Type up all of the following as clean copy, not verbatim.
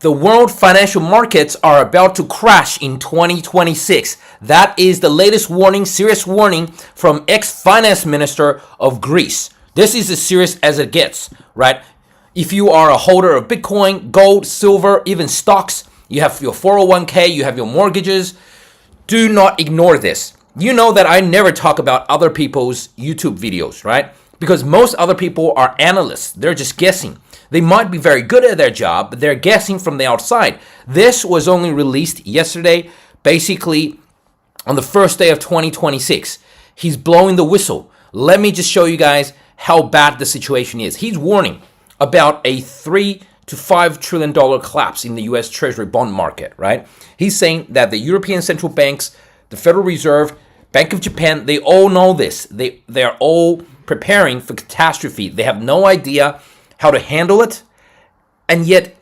The world financial markets are about to crash in 2026. That is the latest warning, serious warning from ex-finance minister of Greece. This is as serious as it gets, right? If you are a holder of Bitcoin, gold, silver, even stocks, you have your 401k, you have your mortgages, do not ignore this. You know that I never talk about other people's YouTube videos, right? Because most other people are analysts. They're just guessing. They might be very good at their job, but they're guessing from the outside. This was only released yesterday, basically on the first day of 2026. He's blowing the whistle. Let me just show you guys how bad the situation is. He's warning about a $3 to $5 trillion collapse in the US Treasury bond market, right? He's saying that the European central banks, the Federal Reserve, Bank of Japan, they all know this. They're all preparing for catastrophe. They have no idea how to handle it, and yet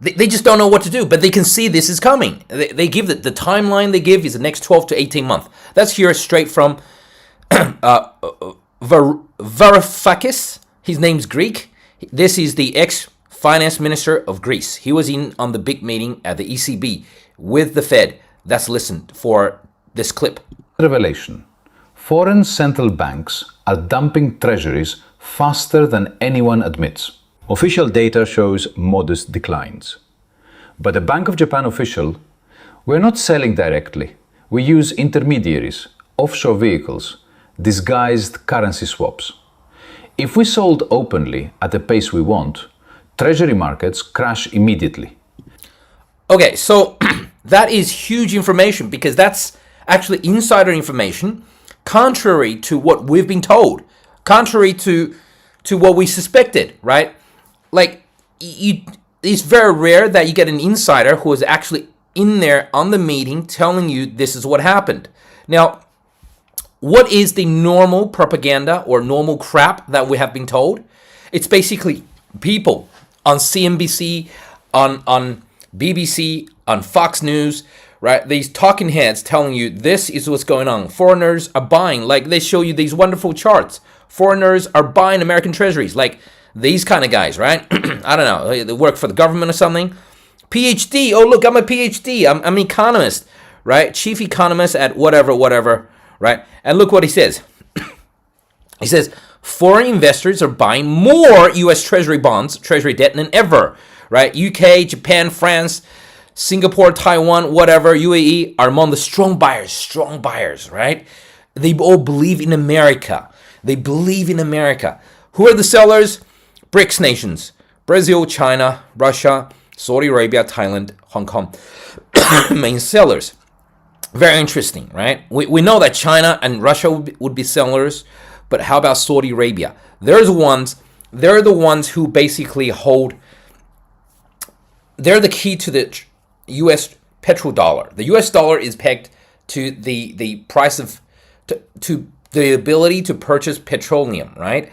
they just don't know what to do, but they can see this is coming. They give the timeline they give is the next 12 to 18 months. That's here straight from Varoufakis. His name's Greek. This is the ex-finance minister of Greece. He was in on the big meeting at the ECB with the Fed. Let's listen for this clip. Revelation. Foreign central banks are dumping treasuries faster than anyone admits. Official data shows modest declines. But a Bank of Japan official, we're not selling directly. We use intermediaries, offshore vehicles, disguised currency swaps. If we sold openly at the pace we want, treasury markets crash immediately. Okay, so that is huge information because that's actually insider information, contrary to what we've been told. Contrary to what we suspected, right? Like, it's very rare that you get an insider who is actually in there on the meeting telling you this is what happened. Now, what is the normal propaganda or normal crap that we have been told? It's basically people on CNBC, on BBC, on Fox News, right? These talking heads telling you this is what's going on. Foreigners are buying, like they show you these wonderful charts. Foreigners are buying American treasuries, like these kind of guys, right? I don't know, they work for the government or something. PhD, oh look, I'm a PhD, I'm an economist, right? Chief economist at whatever, right? And look what he says. He says, foreign investors are buying more US Treasury bonds, Treasury debt than ever, right? UK, Japan, France, Singapore, Taiwan, whatever, UAE are among the strong buyers, right? They all believe in America. They believe in America. Who are the sellers? BRICS nations. Brazil, China, Russia, Saudi Arabia, Thailand, Hong Kong. Main sellers. Very interesting, right? We know that China and Russia would be sellers, but how about Saudi Arabia? They're the ones who basically hold, they're the key to the US petrodollar. The US dollar is pegged to the price of, to the ability to purchase petroleum, right?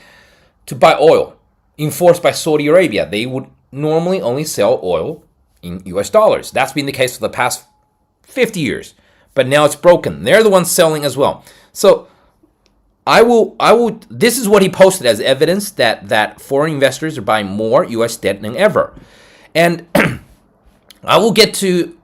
To buy oil, enforced by Saudi Arabia. They would normally only sell oil in US dollars. That's been the case for the past 50 years. But now it's broken. They're the ones selling as well. So this is what he posted as evidence that foreign investors are buying more US debt than ever. And I will get to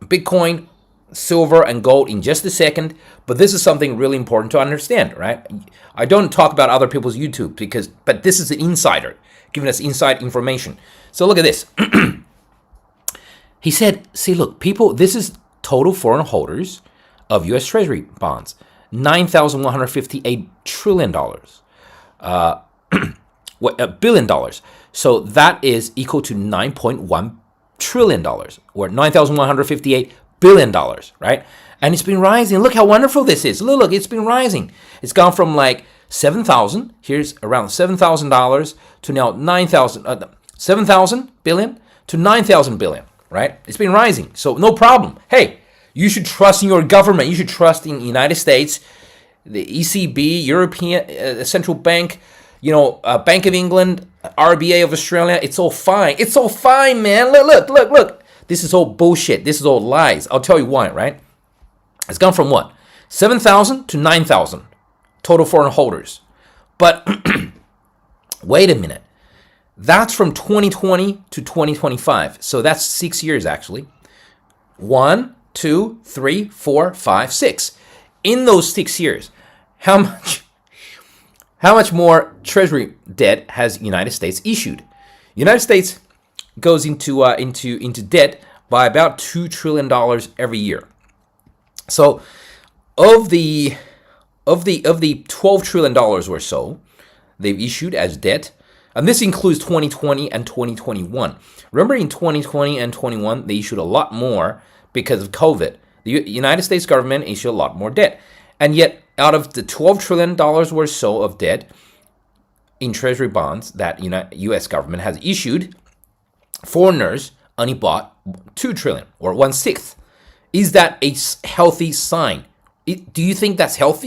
Bitcoin, silver, and gold in just a second, but this is something really important to understand, right? I don't talk about other people's YouTube but this is an insider giving us inside information. So look at this. He said, see, look, people, this is total foreign holders of US Treasury bonds, $9,158 trillion, billion dollars. So that is equal to $9.1 trillion, or $9,158 billion, right? And it's been rising. Look how wonderful this is. Look, it's been rising. It's gone from like 7,000, here's around $7,000 to now 7,000 billion to 9,000 billion, right? It's been rising. So no problem. Hey, you should trust in your government. You should trust in the United States, the ECB, European Central Bank, Bank of England, RBA of Australia. It's all fine. It's all fine, man. Look. This is all bullshit. This is all lies. I'll tell you why, right? It's gone from what? 7,000 to 9,000 total foreign holders. But wait a minute. That's from 2020 to 2025. So that's 6 years actually. 1, 2, 3, 4, 5, 6. In those 6 years, how much more treasury debt has United States issued? United States goes into debt by about $2 trillion every year. So of the $12 trillion or so they've issued as debt, and this includes 2020 and 2021. Remember, in 2020 and 21, they issued a lot more because of COVID. The United States government issued a lot more debt. And yet, out of the $12 trillion or so of debt in treasury bonds that U.S. government has issued, foreigners only bought $2 trillion, or 1/6. Is that a healthy sign? Do you think that's healthy?